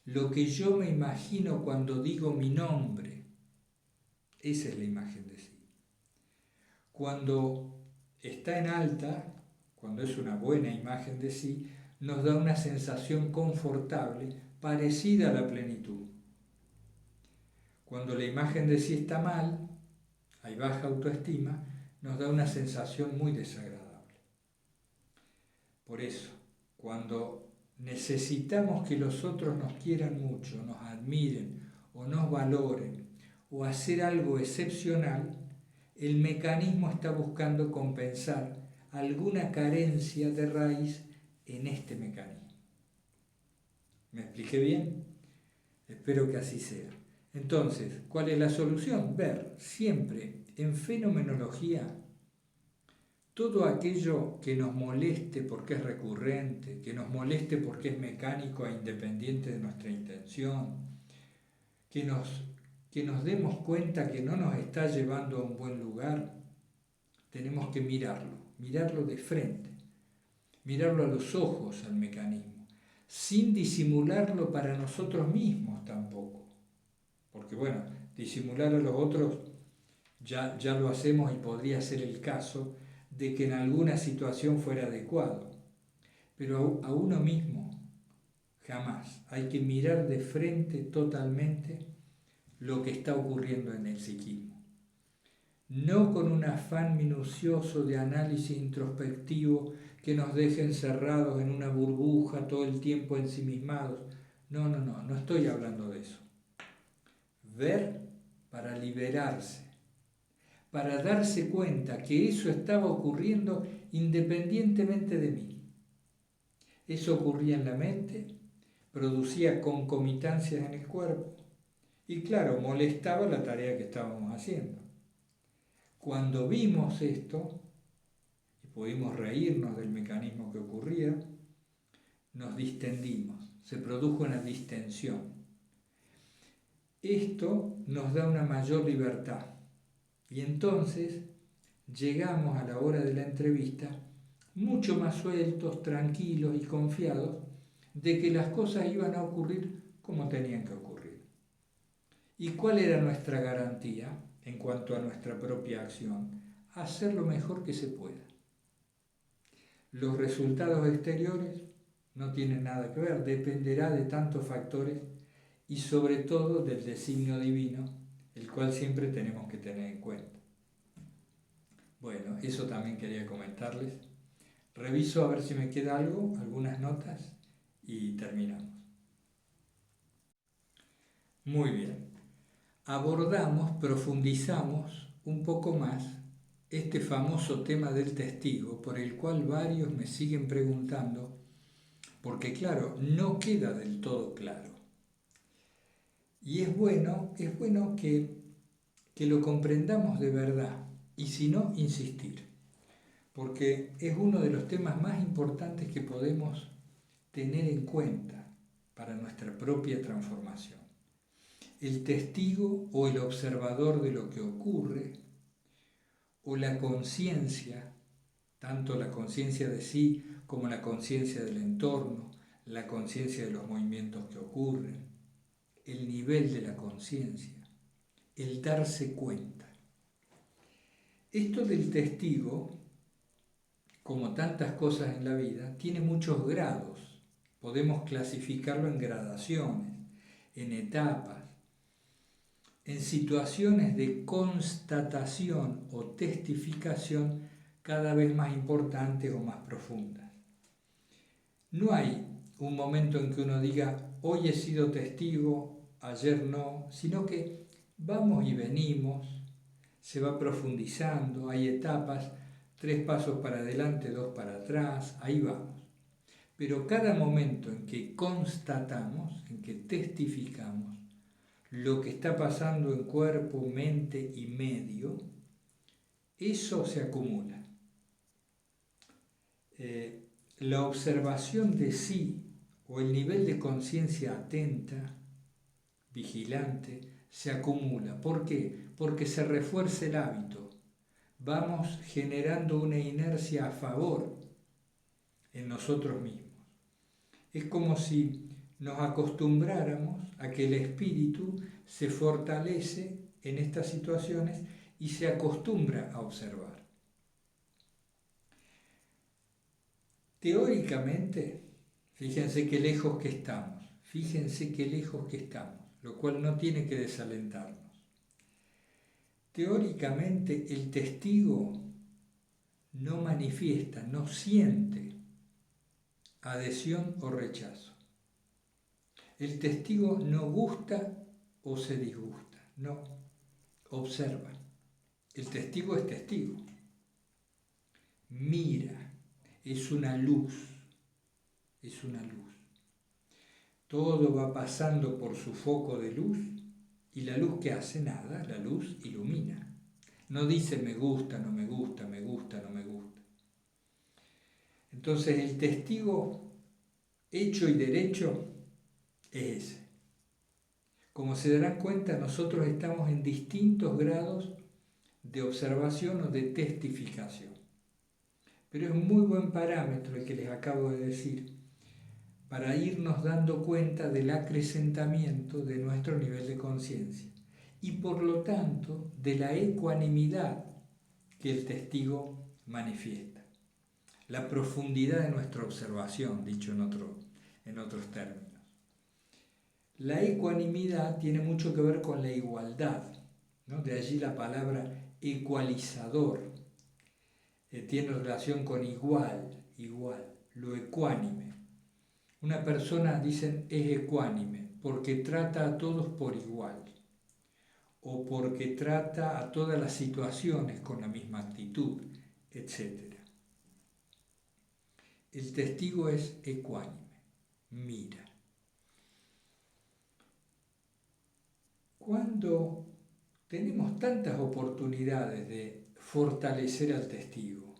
lo que yo me imagino cuando digo mi nombre, esa es la imagen de sí. Cuando está en alta, cuando es una buena imagen de sí, nos da una sensación confortable parecida a la plenitud. Cuando la imagen de sí está mal, hay baja autoestima, nos da una sensación muy desagradable. Por eso, cuando necesitamos que los otros nos quieran mucho, nos admiren o nos valoren o hacer algo excepcional, el mecanismo está buscando compensar alguna carencia de raíz en este mecanismo. ¿Me expliqué bien? Espero que así sea. Entonces, ¿cuál es la solución? Ver siempre en fenomenología todo aquello que nos moleste porque es recurrente, que nos moleste porque es mecánico e independiente de nuestra intención, que nos demos cuenta que no nos está llevando a un buen lugar, tenemos que mirarlo de frente, mirarlo a los ojos al mecanismo, sin disimularlo para nosotros mismos tampoco. Porque bueno, disimular a los otros ya lo hacemos y podría ser el caso de que en alguna situación fuera adecuado. Pero a uno mismo, jamás. Hay que mirar de frente totalmente lo que está ocurriendo en el psiquismo. No con un afán minucioso de análisis introspectivo que nos deje encerrados en una burbuja todo el tiempo ensimismados. No estoy hablando de eso. Ver para liberarse, para darse cuenta que eso estaba ocurriendo independientemente de mí. Eso ocurría en la mente, producía concomitancias en el cuerpo y claro, molestaba la tarea que estábamos haciendo. Cuando vimos esto y pudimos reírnos del mecanismo que ocurría, nos distendimos, se produjo una distensión. Esto nos da una mayor libertad y entonces llegamos a la hora de la entrevista mucho más sueltos, tranquilos y confiados de que las cosas iban a ocurrir como tenían que ocurrir. ¿Y cuál era nuestra garantía en cuanto a nuestra propia acción? Hacer lo mejor que se pueda. Los resultados exteriores no tienen nada que ver, dependerá de tantos factores y sobre todo del designio divino, el cual siempre tenemos que tener en cuenta. Bueno, eso también quería comentarles. Reviso a ver si me queda algo, algunas notas y terminamos. Muy bien. Abordamos, profundizamos un poco más este famoso tema del testigo, por el cual varios me siguen preguntando, porque claro, no queda del todo claro. Y es bueno que lo comprendamos de verdad, y si no, insistir, porque es uno de los temas más importantes que podemos tener en cuenta para nuestra propia transformación. El testigo o el observador de lo que ocurre, o la conciencia, tanto la conciencia de sí como la conciencia del entorno, la conciencia de los movimientos que ocurren, el nivel de la conciencia, el darse cuenta. Esto del testigo, como tantas cosas en la vida, tiene muchos grados. Podemos clasificarlo en gradaciones, en etapas, en situaciones de constatación o testificación cada vez más importantes o más profundas. No hay un momento en que uno diga, hoy he sido testigo, ayer no, sino que vamos y venimos, se va profundizando, hay etapas, 3 pasos para adelante, 2 para atrás, ahí vamos. Pero cada momento en que constatamos, en que testificamos, lo que está pasando en cuerpo, mente y medio, eso se acumula. La observación de sí o el nivel de conciencia atenta, vigilante, se acumula. ¿Por qué? Porque se refuerza el hábito. Vamos generando una inercia a favor en nosotros mismos. Es como si nos acostumbráramos a que el espíritu se fortalece en estas situaciones y se acostumbra a observar. Teóricamente, fíjense qué lejos que estamos, lo cual no tiene que desalentarnos. Teóricamente, el testigo no manifiesta, no siente adhesión o rechazo. El testigo no gusta o se disgusta, no, observa. El testigo es testigo. Mira, es una luz, es una luz. Todo va pasando por su foco de luz y la luz que hace nada, la luz ilumina. No dice me gusta, no me gusta, me gusta, no me gusta. Entonces el testigo hecho y derecho es ese. Como se darán cuenta, nosotros estamos en distintos grados de observación o de testificación. Pero es un muy buen parámetro el que les acabo de decir para irnos dando cuenta del acrecentamiento de nuestro nivel de conciencia y por lo tanto de la ecuanimidad que el testigo manifiesta. La profundidad de nuestra observación, dicho en otros términos. La ecuanimidad tiene mucho que ver con la igualdad, ¿no? De allí la palabra ecualizador. Tiene relación con igual, lo ecuánime. Una persona, dicen, es ecuánime porque trata a todos por igual o porque trata a todas las situaciones con la misma actitud, etc. El testigo es ecuánime, mira. cuando tenemos tantas oportunidades de fortalecer al testigo,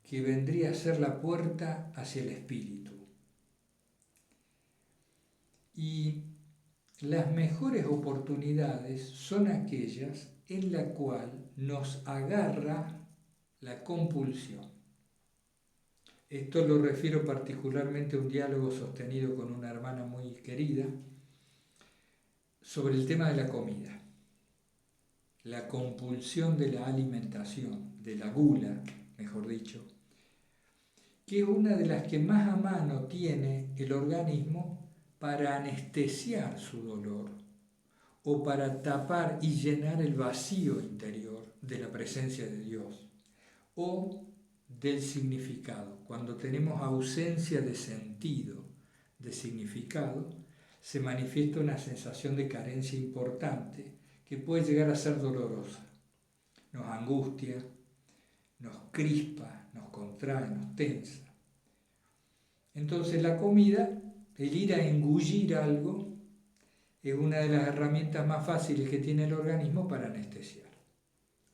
que vendría a ser la puerta hacia el espíritu. Y las mejores oportunidades son aquellas en las cuales nos agarra la compulsión. Esto lo refiero particularmente a un diálogo sostenido con una hermana muy querida sobre el tema de la comida. La compulsión de la alimentación, de la gula, mejor dicho, que es una de las que más a mano tiene el organismo para anestesiar su dolor o para tapar y llenar el vacío interior de la presencia de Dios o del significado. Cuando tenemos ausencia de sentido, de significado, se manifiesta una sensación de carencia importante que puede llegar a ser dolorosa. Nos angustia, nos crispa, nos contrae, nos tensa. Entonces la comida, el ir a engullir algo, es una de las herramientas más fáciles que tiene el organismo para anestesiar.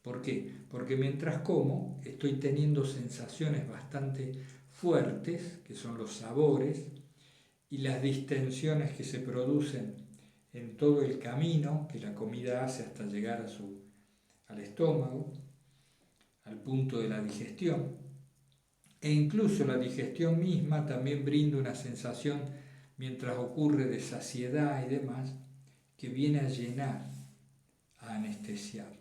¿Por qué? Porque mientras como estoy teniendo sensaciones bastante fuertes, que son los sabores, y las distensiones que se producen en todo el camino que la comida hace hasta llegar al estómago, al punto de la digestión. E incluso la digestión misma también brinda una sensación, mientras ocurre, de saciedad y demás, que viene a llenar, a anestesiarnos.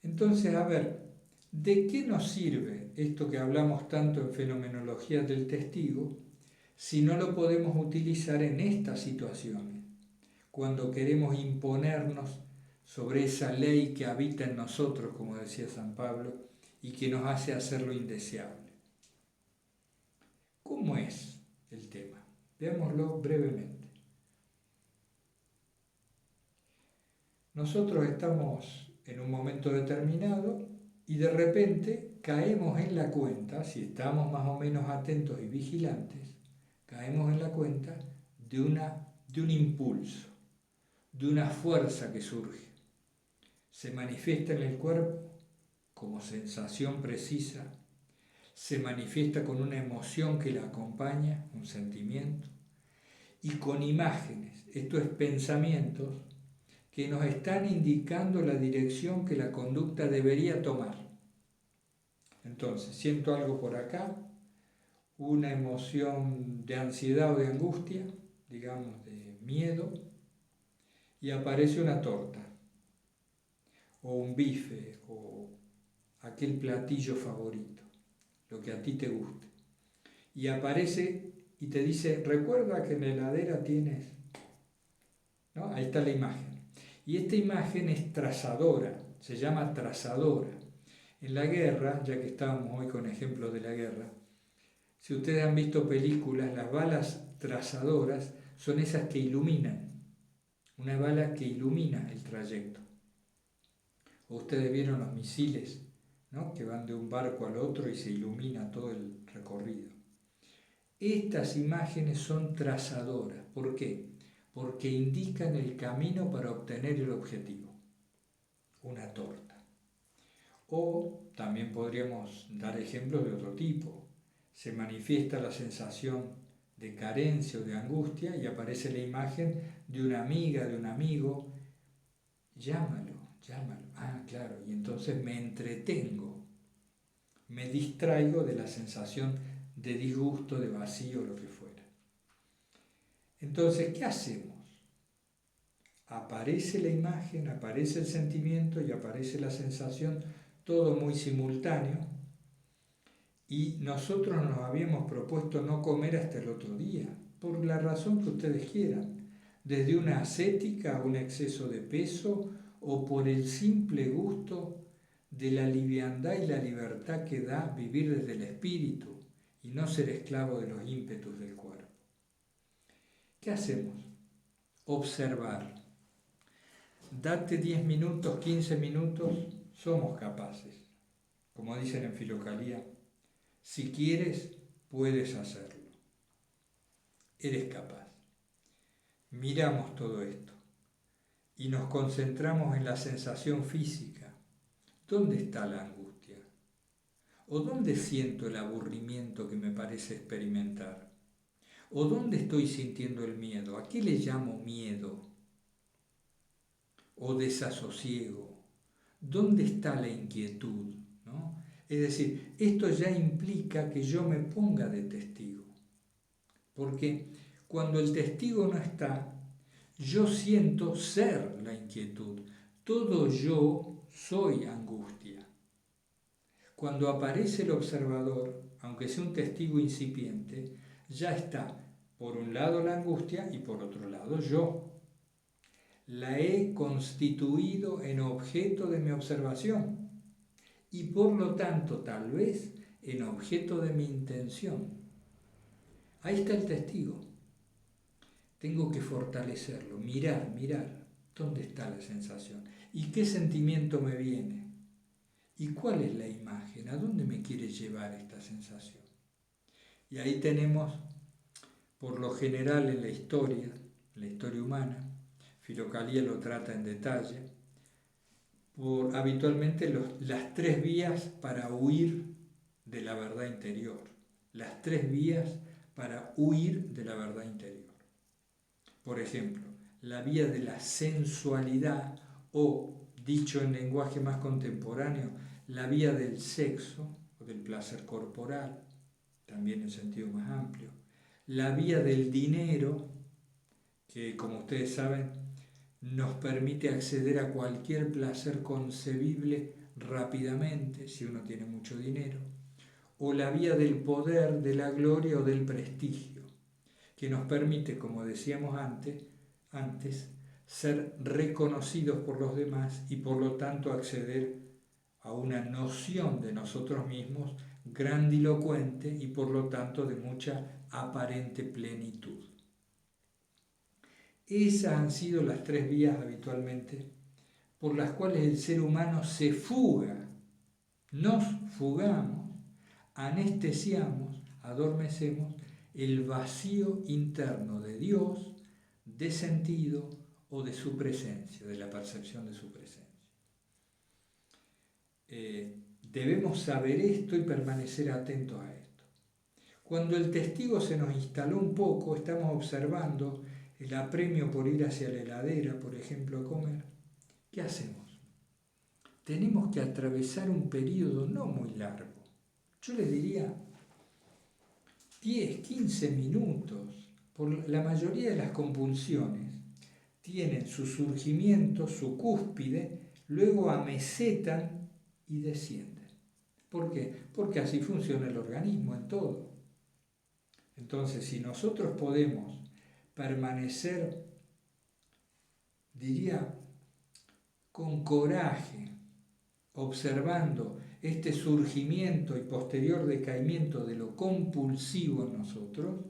Entonces, a ver, ¿de qué nos sirve esto que hablamos tanto en fenomenología del testigo si no lo podemos utilizar en estas situaciones, cuando queremos imponernos sobre esa ley que habita en nosotros, como decía San Pablo, y que nos hace hacer lo indeseable? ¿Cómo es el tema? Veámoslo brevemente. Nosotros estamos en un momento determinado y de repente caemos en la cuenta, si estamos más o menos atentos y vigilantes, caemos en la cuenta de un impulso, de una fuerza que surge. Se manifiesta en el cuerpo como sensación precisa, se manifiesta con una emoción que la acompaña, un sentimiento, y con imágenes, esto es pensamientos, que nos están indicando la dirección que la conducta debería tomar. Entonces, siento algo por acá, una emoción de ansiedad o de angustia, digamos de miedo, y aparece una torta, o un bife, o aquel platillo favorito, lo que a ti te guste. Y aparece y te dice, recuerda que en la heladera tienes, ¿no? Ahí está la imagen. Y esta imagen es trazadora, se llama trazadora. En la guerra, ya que estábamos hoy con ejemplos de la guerra, si ustedes han visto películas, las balas trazadoras son esas que iluminan, una bala que ilumina el trayecto. O ustedes vieron los misiles, ¿no?, que van de un barco al otro y se ilumina todo el recorrido. Estas imágenes son trazadoras. ¿Por qué? Porque indican el camino para obtener el objetivo, una torta. O también podríamos dar ejemplos de otro tipo. Se manifiesta la sensación de carencia o de angustia y aparece la imagen de una amiga, de un amigo. Llámalo. Ah, claro, y entonces me entretengo, me distraigo de la sensación de disgusto, de vacío, lo que fuera. Entonces, ¿qué hacemos? Aparece la imagen, aparece el sentimiento y aparece la sensación, todo muy simultáneo, y nosotros nos habíamos propuesto no comer hasta el otro día, por la razón que ustedes quieran, desde una ascética a un exceso de peso o por el simple gusto de la liviandad y la libertad que da vivir desde el espíritu y no ser esclavo de los ímpetus del cuerpo. ¿Qué hacemos? Observar. Date 10 minutos, 15 minutos, somos capaces. Como dicen en Filocalía, si quieres, puedes hacerlo. Eres capaz. miramos todo esto y nos concentramos en la sensación física, ¿dónde está la angustia? ¿O dónde siento el aburrimiento que me parece experimentar? ¿O dónde estoy sintiendo el miedo? ¿A qué le llamo miedo? ¿O desasosiego? ¿Dónde está la inquietud? ¿No? Es decir, esto ya implica que yo me ponga de testigo. Porque cuando el testigo no está, yo siento ser la inquietud. Todo yo soy angustia. Cuando aparece el observador, aunque sea un testigo incipiente, ya está por un lado la angustia y por otro lado yo. La he constituido en objeto de mi observación y por lo tanto tal vez en objeto de mi intención. Ahí está el testigo. Tengo que fortalecerlo, mirar, dónde está la sensación y qué sentimiento me viene y cuál es la imagen, a dónde me quiere llevar esta sensación. Y ahí tenemos, por lo general en la historia humana, Filocalía lo trata en detalle, habitualmente las tres vías para huir de la verdad interior, las tres vías para huir de la verdad interior. Por ejemplo, la vía de la sensualidad o, dicho en lenguaje más contemporáneo, la vía del sexo o del placer corporal, también en sentido más amplio. La vía del dinero, que como ustedes saben, nos permite acceder a cualquier placer concebible rápidamente, si uno tiene mucho dinero. O la vía del poder, de la gloria o del prestigio, que nos permite, como decíamos antes, ser reconocidos por los demás y por lo tanto acceder a una noción de nosotros mismos grandilocuente y por lo tanto de mucha aparente plenitud. Esas han sido las tres vías habitualmente por las cuales el ser humano se fuga, nos fugamos, anestesiamos, adormecemos el vacío interno de Dios, de sentido o de su presencia, de la percepción de su presencia. Debemos saber esto y permanecer atentos a esto. Cuando el testigo se nos instaló un poco, estamos observando el apremio por ir hacia la heladera, por ejemplo, a comer. ¿Qué hacemos? Tenemos que atravesar un periodo no muy largo. Yo les diría 10, 15 minutos. Por la mayoría de las compulsiones tienen su surgimiento, su cúspide, luego amesetan y descienden. ¿Por qué? Porque así funciona el organismo en todo. Entonces, si nosotros podemos permanecer, diría, con coraje, observando este surgimiento y posterior decaimiento de lo compulsivo en nosotros,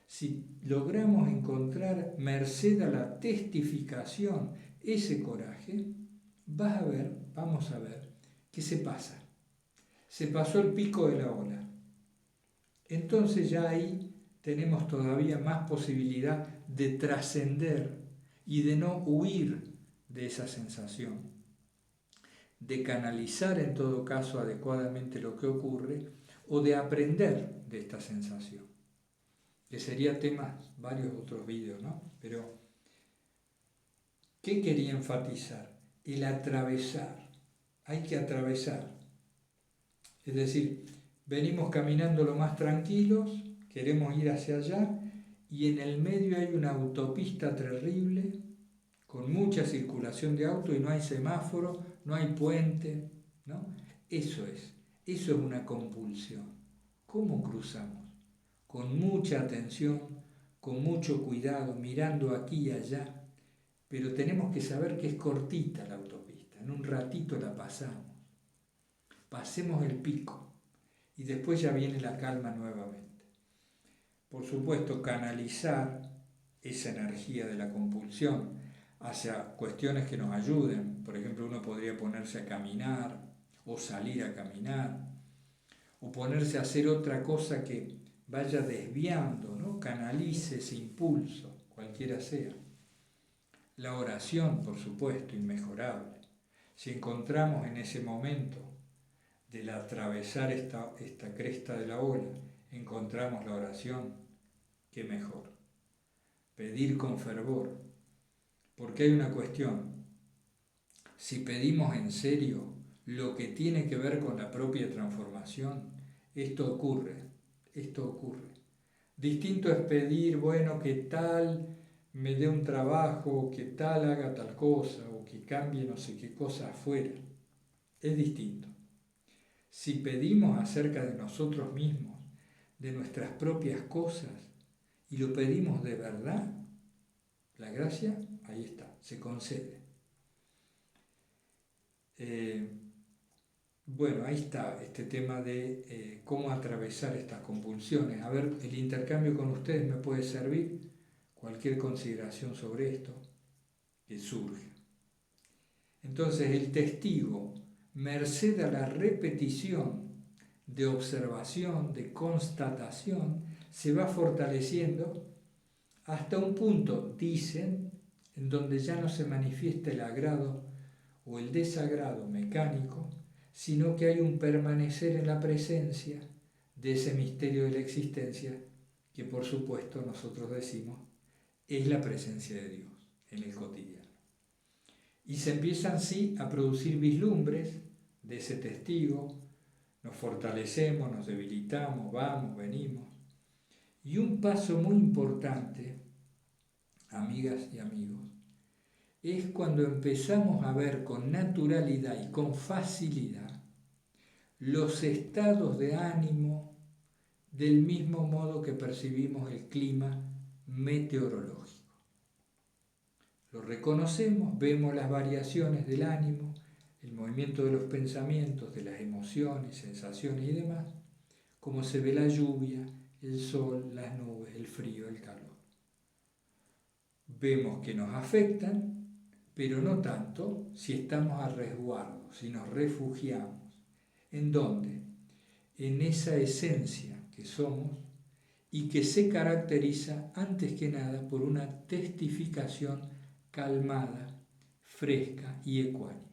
si logramos encontrar, merced a la testificación, ese coraje, vamos a ver qué se pasa. Se pasó el pico de la ola. Entonces ya ahí tenemos todavía más posibilidad de trascender y de no huir de esa sensación, de canalizar en todo caso adecuadamente lo que ocurre o de aprender de esta sensación, que sería tema varios otros vídeos, ¿no? Pero, ¿qué quería enfatizar? El atravesar. Hay que atravesar. Es decir, venimos caminando lo más tranquilos, queremos ir hacia allá y en el medio hay una autopista terrible con mucha circulación de autos y no hay semáforo, no hay puente, ¿no? Eso es una compulsión. ¿Cómo cruzamos? Con mucha atención, con mucho cuidado, mirando aquí y allá, pero tenemos que saber que es cortita la autopista, en un ratito la pasamos. Pasemos el pico y después ya viene la calma nuevamente. Por supuesto, canalizar esa energía de la compulsión hacia cuestiones que nos ayuden. Por ejemplo, uno podría ponerse a caminar o salir a caminar o ponerse a hacer otra cosa que vaya desviando, ¿no? Canalice ese impulso. cualquiera sea. La oración, por supuesto, inmejorable. Si encontramos en ese momento del atravesar esta cresta de la ola, encontramos la oración, qué mejor. Pedir con fervor, porque hay una cuestión. Si pedimos en serio lo que tiene que ver con la propia transformación, esto ocurre. Distinto es pedir, bueno, que tal me dé un trabajo, que tal haga tal cosa, o que cambie no sé qué cosa afuera. Es distinto. Si pedimos acerca de nosotros mismos, de nuestras propias cosas, y lo pedimos de verdad, la gracia, ahí está, se concede. Bueno, ahí está este tema de cómo atravesar estas compulsiones. A ver, el intercambio con ustedes me puede servir, cualquier consideración sobre esto que surge. Entonces el testigo, merced a la repetición de observación, de constatación, se va fortaleciendo hasta un punto, dicen, en donde ya no se manifiesta el agrado o el desagrado mecánico, sino que hay un permanecer en la presencia de ese misterio de la existencia que por supuesto nosotros decimos es la presencia de Dios en el cotidiano. Y se empiezan sí a producir vislumbres de ese testigo, nos fortalecemos, nos debilitamos, vamos, venimos. Y un paso muy importante, amigas y amigos, es cuando empezamos a ver con naturalidad y con facilidad los estados de ánimo del mismo modo que percibimos el clima meteorológico. Lo reconocemos, vemos las variaciones del ánimo, el movimiento de los pensamientos, de las emociones, sensaciones y demás, como se ve la lluvia, el sol, las nubes, el frío, el calor. Vemos que nos afectan, pero no tanto si estamos a resguardo, si nos refugiamos. ¿En dónde? En esa esencia que somos y que se caracteriza antes que nada por una testificación calmada, fresca y ecuánime.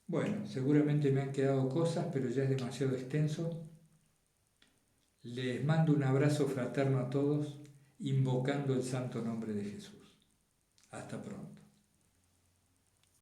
Bueno, seguramente me han quedado cosas, pero ya es demasiado extenso. Les mando un abrazo fraterno a todos, invocando el santo nombre de Jesús. Hasta pronto.